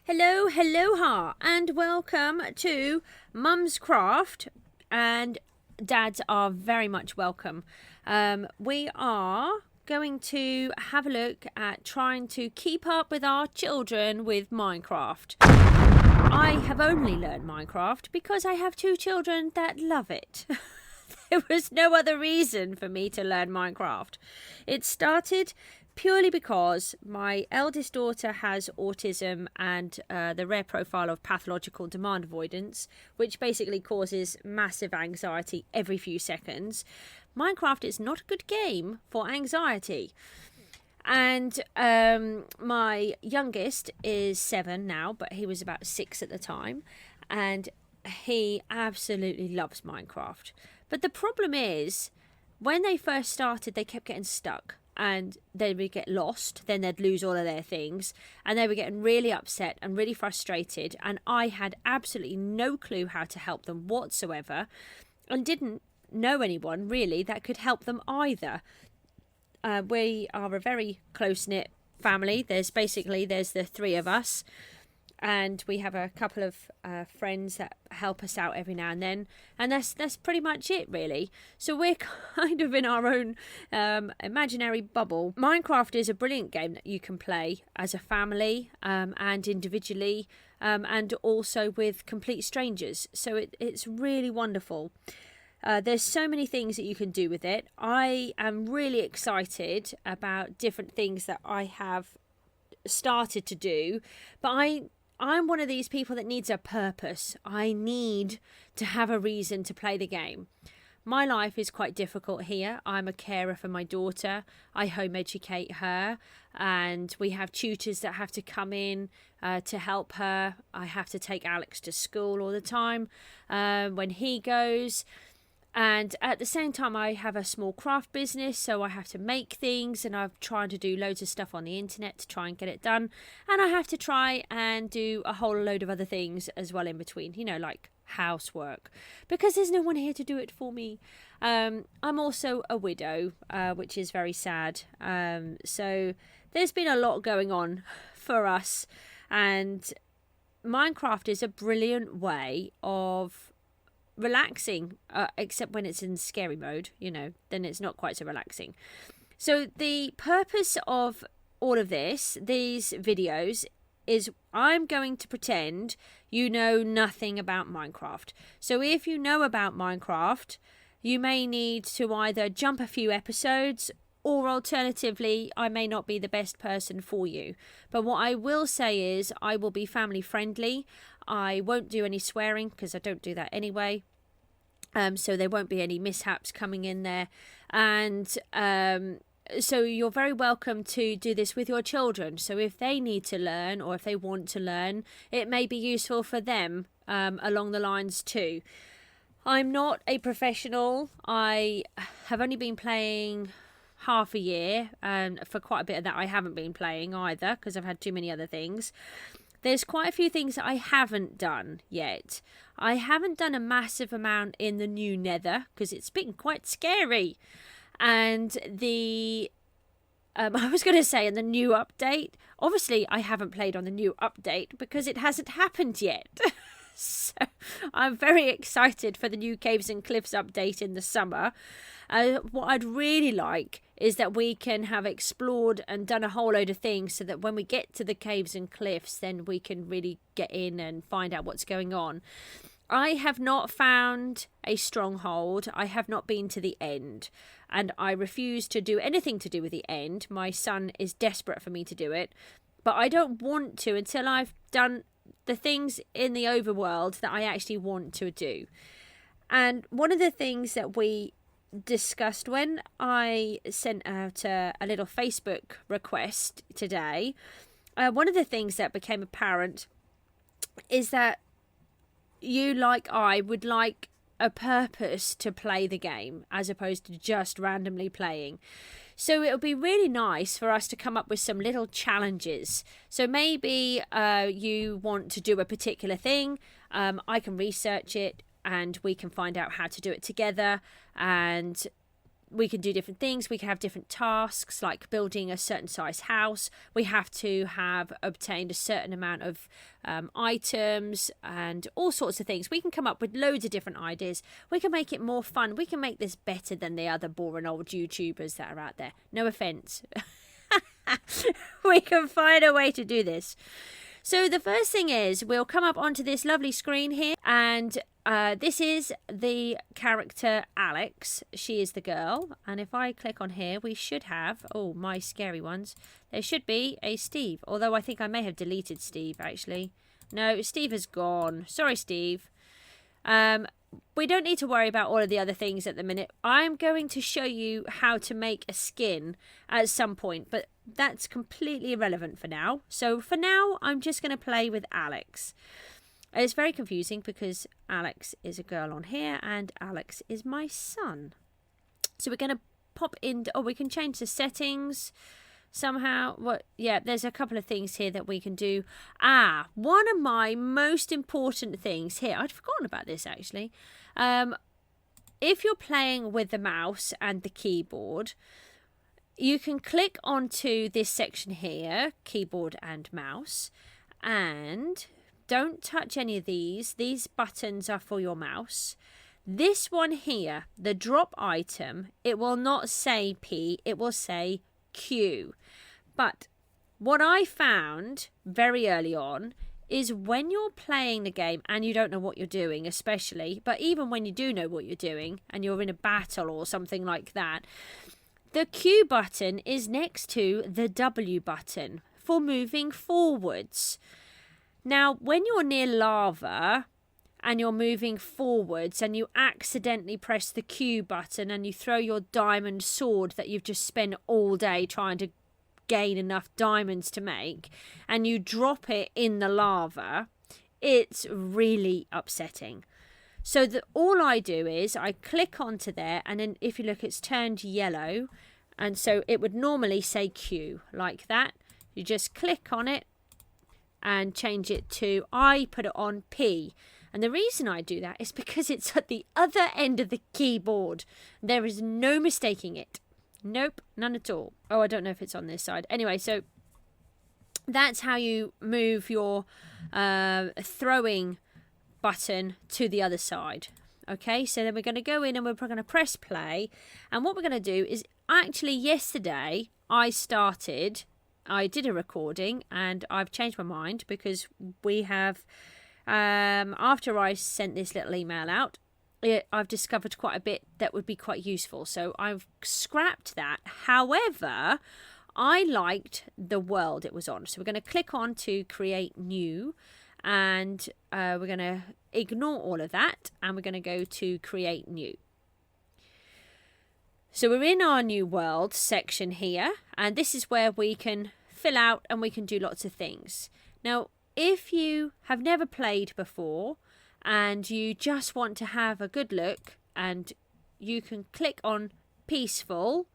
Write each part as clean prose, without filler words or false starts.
Hello, hello-ha, and welcome to Mum's Craft, and dads are very much welcome. We are going to have a look at trying to keep up with our children with Minecraft. I have only learned Minecraft because I have two children that love it. There was no other reason for me to learn Minecraft. It started purely because my eldest daughter has autism and the rare profile of pathological demand avoidance, which basically causes massive anxiety every few seconds. Minecraft is not a good game for anxiety. And my youngest is 7 now, but he was about 6 at the time, and he absolutely loves Minecraft. But the problem is, when they first started, they kept getting stuck. And they would get lost, then they'd lose all of their things, and they were getting really upset and really frustrated, and I had absolutely no clue how to help them whatsoever, and didn't know anyone really that could help them either. We are a very close-knit family. There's the 3 of us, and we have a couple of friends that help us out every now and then, and that's pretty much it really. So we're kind of in our own imaginary bubble. Minecraft is a brilliant game that you can play as a family and individually, and also with complete strangers, so it's really wonderful. There's so many things that you can do with it. I am really excited about different things that I have started to do, but I'm one of these people that needs a purpose. I need to have a reason to play the game. My life is quite difficult here. I'm a carer for my daughter. I home educate her, and we have tutors that have to come in to help her. I have to take Alex to school all the time when he goes. And at the same time, I have a small craft business, so I have to make things, and I'm trying to do loads of stuff on the internet to try and get it done. And I have to try and do a whole load of other things as well in between, like housework, because there's no one here to do it for me. I'm also a widow, which is very sad. So there's been a lot going on for us, and Minecraft is a brilliant way of relaxing, except when it's in scary mode, then it's not quite so relaxing. So the purpose of all of these videos is I'm going to pretend you know nothing about Minecraft. So if you know about Minecraft, you may need to either jump a few episodes, or alternatively, I may not be the best person for you. But what I will say is I will be family friendly. I won't do any swearing because I don't do that anyway. So there won't be any mishaps coming in there. And so you're very welcome to do this with your children. So if they need to learn, or if they want to learn, it may be useful for them along the lines too. I'm not a professional. I have only been playing half a year, and for quite a bit of that I haven't been playing either because I've had too many other things. There's quite a few things that I haven't done yet. I haven't done a massive amount in the new Nether because it's been quite scary. And I was going to say in the new update, obviously I haven't played on the new update because it hasn't happened yet. So I'm very excited for the new Caves and Cliffs update in the summer. What I'd really like is that we can have explored and done a whole load of things so that when we get to the Caves and Cliffs, then we can really get in and find out what's going on. I have not found a stronghold. I have not been to the end, and I refuse to do anything to do with the end. My son is desperate for me to do it, but I don't want to until I've done the things in the overworld that I actually want to do. And one of the things that we discussed when I sent out a little Facebook request today, one of the things that became apparent is that you, like I, would like a purpose to play the game as opposed to just randomly playing. So it would be really nice for us to come up with some little challenges. So maybe you want to do a particular thing. I can research it and we can find out how to do it together, and we can do different things. We can have different tasks, like building a certain size house. We have to have obtained a certain amount of items and all sorts of things. We can come up with loads of different ideas. We can make it more fun. We can make this better than the other boring old YouTubers that are out there. No offense. We can find a way to do this. So the first thing is we'll come up onto this lovely screen here, and this is the character Alex. She is the girl, and if I click on here, we should have, oh, my scary ones, there should be a Steve, although I think I may have deleted Steve actually. No, Steve has gone. Sorry, Steve. We don't need to worry about all of the other things at the minute. I'm going to show you how to make a skin at some point, but that's completely irrelevant for now. So for now, I'm just going to play with Alex. It's very confusing because Alex is a girl on here and Alex is my son. So we're going to pop in. Oh, we can change the settings somehow. What? Yeah, there's a couple of things here that we can do. One of my most important things here. I'd forgotten about this actually. If you're playing with the mouse and the keyboard, you can click onto this section here, keyboard and mouse, and don't touch any of these. These buttons are for your mouse. This one here, the drop item, it will not say P, it will say Q. But what I found very early on is when you're playing the game and you don't know what you're doing, especially, but even when you do know what you're doing and you're in a battle or something like that, the Q button is next to the W button for moving forwards. Now, when you're near lava and you're moving forwards and you accidentally press the Q button and you throw your diamond sword that you've just spent all day trying to gain enough diamonds to make, and you drop it in the lava, it's really upsetting. So all I do is I click onto there, and then if you look, it's turned yellow, and so it would normally say Q like that. You just click on it and change it to, I put it on P. And the reason I do that is because it's at the other end of the keyboard. There is no mistaking it. Nope, none at all. Oh, I don't know if it's on this side. Anyway, so that's how you move your throwing button to the other side. Okay, so then we're going to go in and we're going to press play. And what we're going to do is, actually yesterday I did a recording and I've changed my mind because we have, after I sent this little email out, I've discovered quite a bit that would be quite useful. So I've scrapped that. However, I liked the world it was on. So we're going to click on to create new, and we're going to ignore all of that, and we're going to go to create new. So we're in our new world section here, and this is where we can fill out and we can do lots of things. Now, if you have never played before and you just want to have a good look, and you can click on peaceful,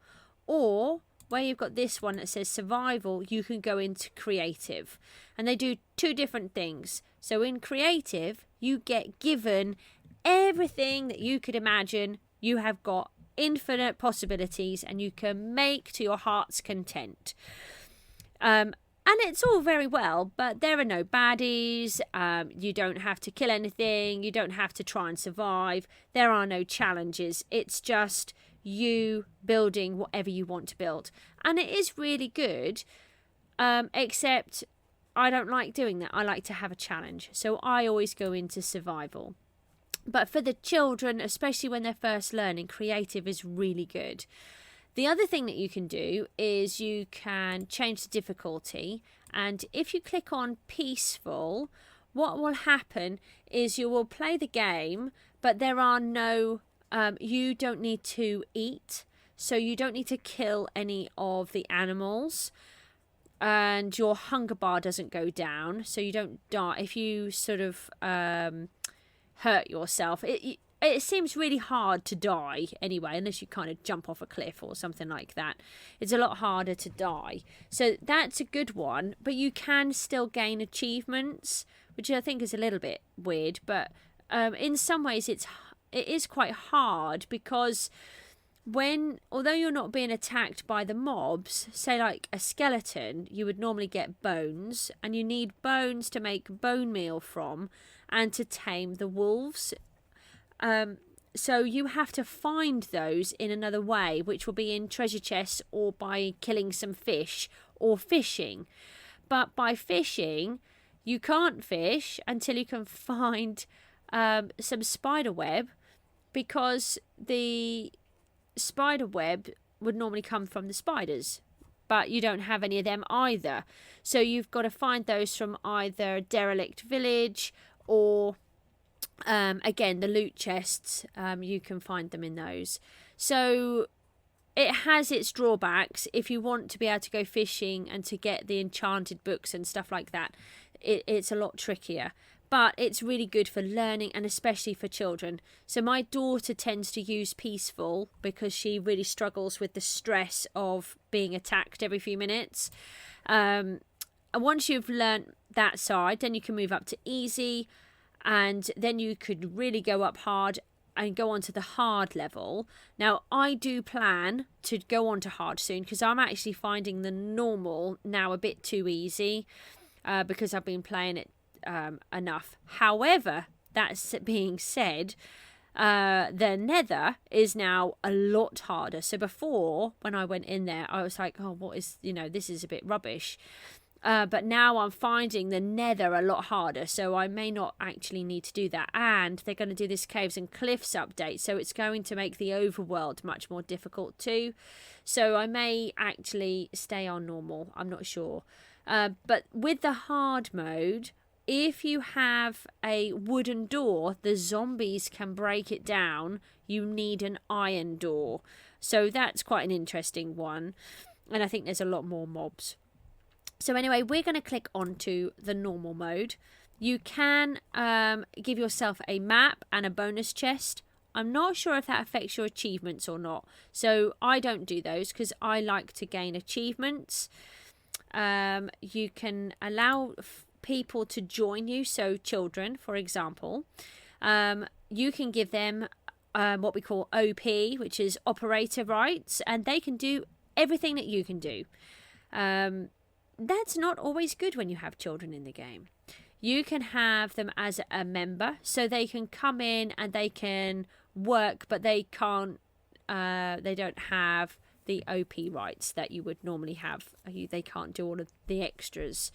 or where you've got this one that says survival, you can go into creative, and they do two different things. So in creative, you get given everything that you could imagine. You have got infinite possibilities and you can make to your heart's content. And it's all very well, but there are no baddies. You don't have to kill anything. You don't have to try and survive. There are no challenges. It's just you building whatever you want to build. And it is really good, except I don't like doing that. I like to have a challenge. So I always go into survival. But for the children, especially when they're first learning, creative is really good. The other thing that you can do is you can change the difficulty, and if you click on peaceful, what will happen is you will play the game, but there are no, you don't need to eat, so you don't need to kill any of the animals, and your hunger bar doesn't go down, so you don't die. If you sort of hurt yourself, it seems really hard to die anyway, unless you kind of jump off a cliff or something like that. It's a lot harder to die. So that's a good one, but you can still gain achievements, which I think is a little bit weird, but in some ways it is quite hard, because although you're not being attacked by the mobs, say like a skeleton, you would normally get bones, and you need bones to make bone meal from and to tame the wolves. So you have to find those in another way, which will be in treasure chests or by killing some fish or fishing. But by fishing, you can't fish until you can find some spider web, because the spider web would normally come from the spiders, but you don't have any of them either. So you've got to find those from either a derelict village or again, the loot chests, you can find them in those. So it has its drawbacks. If you want to be able to go fishing and to get the enchanted books and stuff like that, it's a lot trickier. But it's really good for learning, and especially for children. So my daughter tends to use peaceful because she really struggles with the stress of being attacked every few minutes. And once you've learnt that side, then you can move up to easy, and then you could really go up hard and go on to the hard level. Now, I do plan to go on to hard soon, because I'm actually finding the normal now a bit too easy, because I've been playing it enough. However, that's being said, the nether is now a lot harder. So before, when I went in there, I was like, oh, what is, this is a bit rubbish. But now I'm finding the nether a lot harder, so I may not actually need to do that. And they're going to do this caves and cliffs update, so it's going to make the overworld much more difficult too. So I may actually stay on normal, I'm not sure. But with the hard mode, if you have a wooden door, the zombies can break it down. You need an iron door. So that's quite an interesting one. And I think there's a lot more mobs. So anyway, we're going to click onto the normal mode. You can give yourself a map and a bonus chest. I'm not sure if that affects your achievements or not. So I don't do those because I like to gain achievements. You can allow people to join you. So children, for example, you can give them what we call OP, which is operator rights, and they can do everything that you can do. That's not always good when you have children in the game. You can have them as a member, so they can come in and they can work, but they can't. They don't have the OP rights that you would normally have. They can't do all of the extras.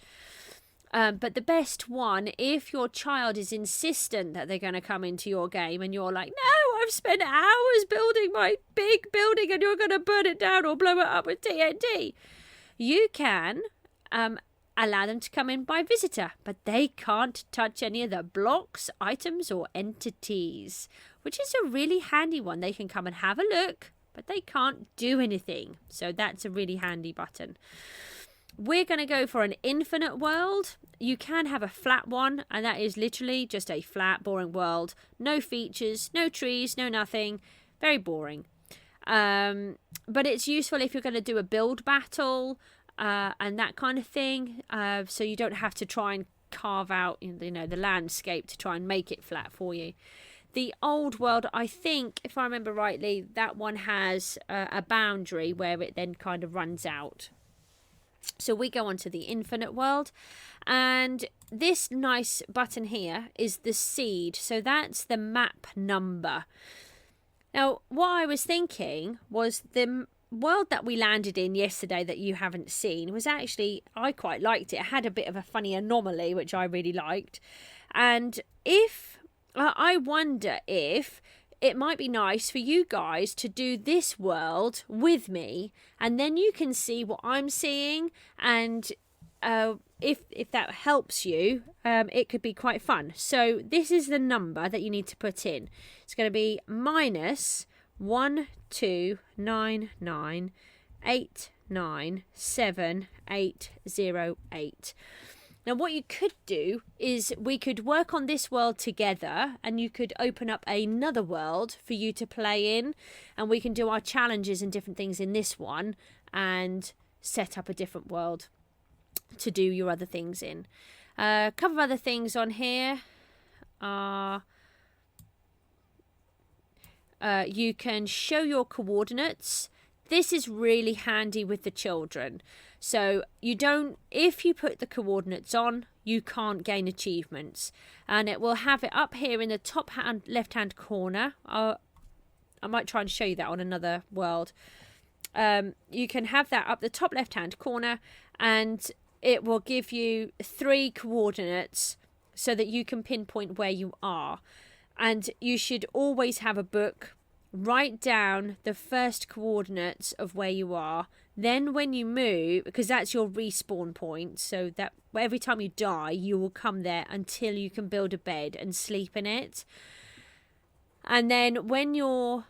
But the best one, if your child is insistent that they're going to come into your game and you're like, no, I've spent hours building my big building and you're going to burn it down or blow it up with TNT, you can allow them to come in by visitor, but they can't touch any of the blocks, items or entities, which is a really handy one. They can come and have a look, but they can't do anything. So that's a really handy button. We're going to go for an infinite world. You can have a flat one, and that is literally just a flat, boring world. No features, no trees, no nothing. Very boring. But it's useful if you're going to do a build battle and that kind of thing. So you don't have to try and carve out the landscape to try and make it flat for you. The old world, I think, if I remember rightly, that one has a boundary where it then kind of runs out. So we go on to the infinite world, and this nice button here is the seed. So that's the map number. Now, what I was thinking was the world that we landed in yesterday that you haven't seen was actually, I quite liked it. It had a bit of a funny anomaly, which I really liked. And I wonder if it might be nice for you guys to do this world with me, and then you can see what I'm seeing, and if that helps you, it could be quite fun. So this is the number that you need to put in. It's going to be -12998978808. Now, what you could do is we could work on this world together, and you could open up another world for you to play in, and we can do our challenges and different things in this one and set up a different world to do your other things in. A couple of other things on here are you can show your coordinates. This is really handy with the children. So if you put the coordinates on, you can't gain achievements. And it will have it up here in the top left-hand corner. I might try and show you that on another world. You can have that up the top left-hand corner, and it will give you 3 coordinates so that you can pinpoint where you are. And you should always have a book. Write down the first coordinates of where you are. Then when you move, because that's your respawn point, so that every time you die, you will come there until you can build a bed and sleep in it. And then when your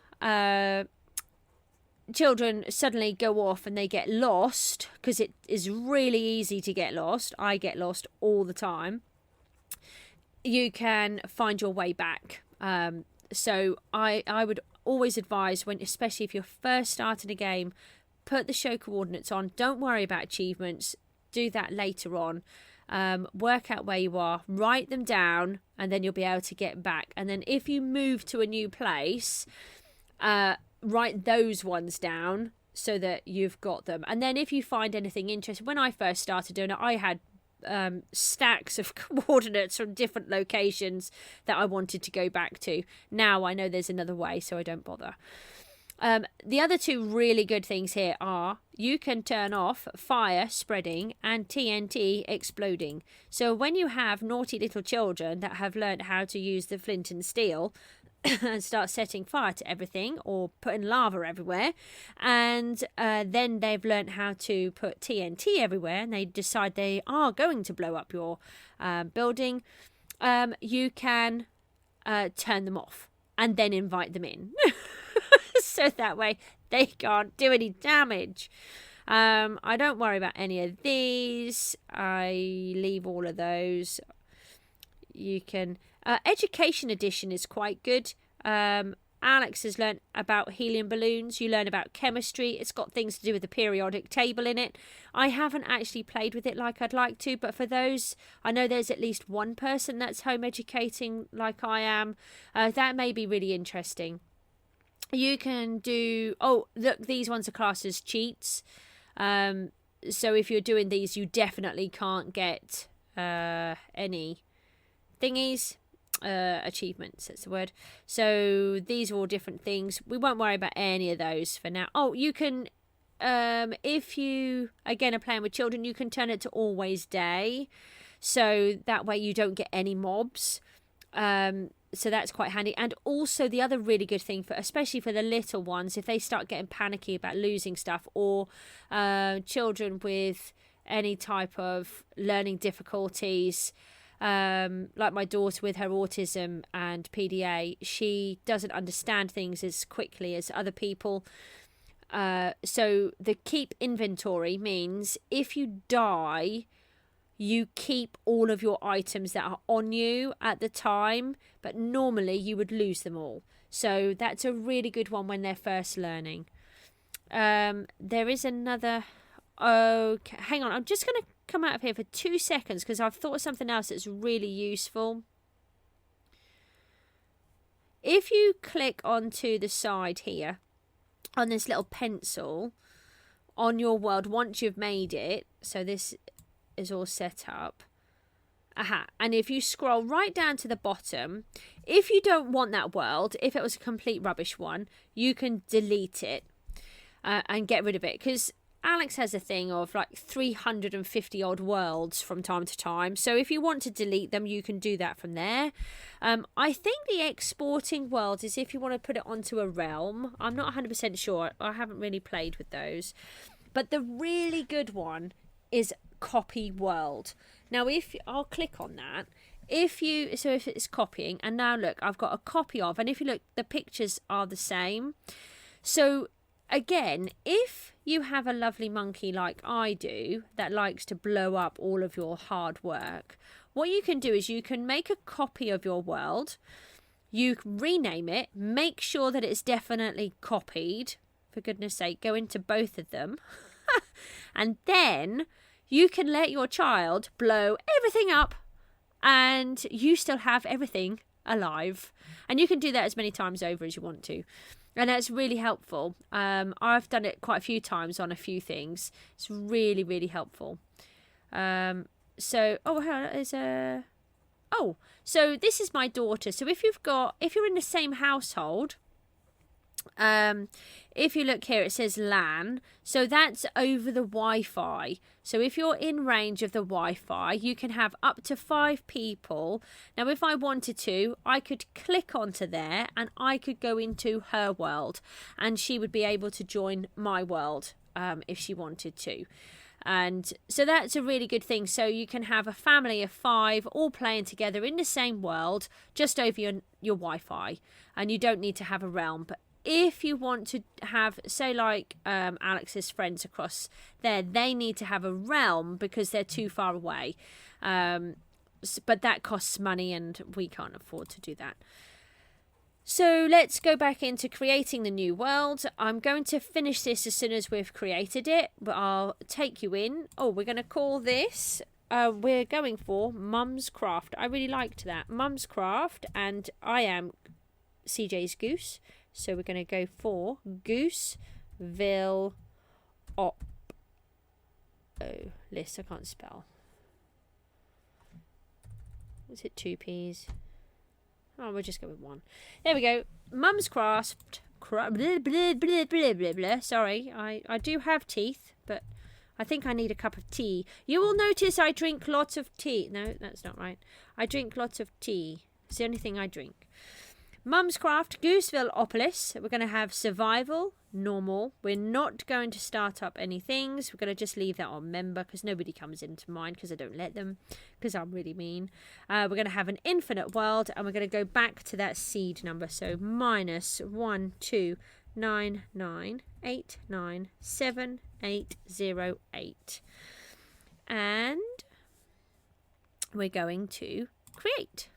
children suddenly go off and they get lost, because it is really easy to get lost. I get lost all the time. You can find your way back. So I would always advise, especially if you're first starting a game, put the show coordinates on. Don't worry about achievements. Do that later on. Work out where you are, write them down, and then you'll be able to get back. And then if you move to a new place, write those ones down so that you've got them. And then if you find anything interesting, when I first started doing it, I had stacks of coordinates from different locations that I wanted to go back to. Now I know there's another way, so I don't bother. The other 2 really good things here are you can turn off fire spreading and TNT exploding. So when you have naughty little children that have learned how to use the flint and steel and start setting fire to everything or putting lava everywhere, and then they've learned how to put TNT everywhere, and they decide they are going to blow up your building, you can turn them off and then invite them in. So that way they can't do any damage. I don't worry about any of these. I leave all of those. You can... Education edition is quite good. Alex has learnt about helium balloons. You learn about chemistry. It's got things to do with the periodic table in it. I haven't actually played with it like I'd like to, but for those, I know there's at least one person that's home educating like I am. That may be really interesting. You can do... Oh, look, these ones are classed as cheats. So if you're doing these, you definitely can't get any thingies. Achievements, that's the word. So these are all different things. We won't worry about any of those for now. Oh, you can... if you, again, are playing with children, you can turn it to always day. So that way you don't get any mobs. So that's quite handy. And also the other really good thing, especially for the little ones, if they start getting panicky about losing stuff, or children with any type of learning difficulties, like my daughter with her autism and PDA, she doesn't understand things as quickly as other people. So the keep inventory means if you die, you keep all of your items that are on you at the time, but normally you would lose them all. So that's a really good one when they're first learning. There is another... Okay, hang on. I'm just going to come out of here for 2 seconds because I've thought of something else that's really useful. If you click onto the side here, on this little pencil, on your world, once you've made it, so this is all set up. And if you scroll right down to the bottom, if you don't want that world, if it was a complete rubbish one, you can delete it and get rid of it, because Alex has a thing of like 350 odd worlds from time to time. So if you want to delete them, you can do that from there. I think the exporting world is if you want to put it onto a realm. I'm not 100% sure. I haven't really played with those. But the really good one is copy world. Now, I'll click on that. If it's copying, and now look, I've got a copy of, and if you look, the pictures are the same. So again, if you have a lovely monkey like I do that likes to blow up all of your hard work, what you can do is you can make a copy of your world, you rename it, make sure that it's definitely copied, for goodness sake, go into both of them, and then you can let your child blow everything up and you still have everything alive. And you can do that as many times over as you want to. And that's really helpful. I've done it quite a few times on a few things. It's really, really helpful. So this is my daughter. So if you're in the same household, if you look here, it says LAN. So that's over the Wi-Fi. So if you're in range of the Wi-Fi, you can have up to 5 people. Now, if I wanted to, I could click onto there and I could go into her world and she would be able to join my world if she wanted to. And so that's a really good thing. So you can have a family of 5 all playing together in the same world just over your Wi-Fi, and you don't need to have a realm. But if you want to have, say, like Alex's friends across there, they need to have a realm because they're too far away. But that costs money and we can't afford to do that. So let's go back into creating the new world. I'm going to finish this as soon as we've created it, but I'll take you in. Oh, we're going to call this, we're going for Mum's Craft. I really liked that. Mum's Craft, and I am CJSGOOSE. So we're going to go for Gooseville Op. Oh, list, I can't spell. Is it 2 P's? Oh, we'll just go with 1. There we go. Mum's Craft. Blah, blah, blah, blah, blah, blah. Sorry, I do have teeth, but I think I need a cup of tea. You will notice I drink lots of tea. No, that's not right. I drink lots of tea. It's the only thing I drink. Mum's Craft, Goosevilleopolis. We're going to have survival, normal. We're not going to start up any things. We're going to just leave that on member because nobody comes into mine because I don't let them because I'm really mean. We're going to have an infinite world and we're going to go back to that seed number. So -1 2 9 9 8 9 7 8 0 8. And we're going to create.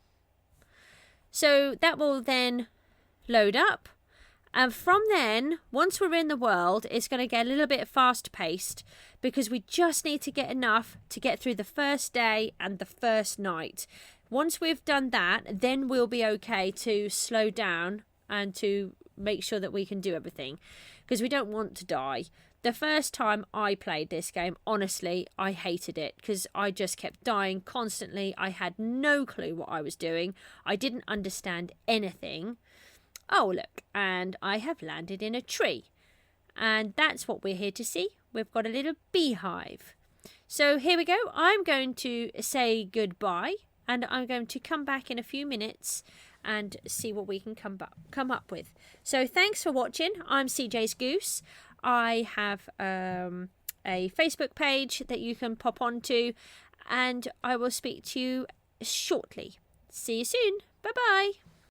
So that will then load up. And from then, once we're in the world, it's going to get a little bit fast paced because we just need to get enough to get through the first day and the first night. Once we've done that, then we'll be okay to slow down and to make sure that we can do everything because we don't want to die. The first time I played this game, honestly, I hated it because I just kept dying constantly. I had no clue what I was doing. I didn't understand anything. Oh, look, and I have landed in a tree. And that's what we're here to see. We've got a little beehive. So here we go. I'm going to say goodbye and I'm going to come back in a few minutes and see what we can come up with. So thanks for watching. I'm CJSGOOSE. I have a Facebook page that you can pop onto and I will speak to you shortly. See you soon. Bye-bye.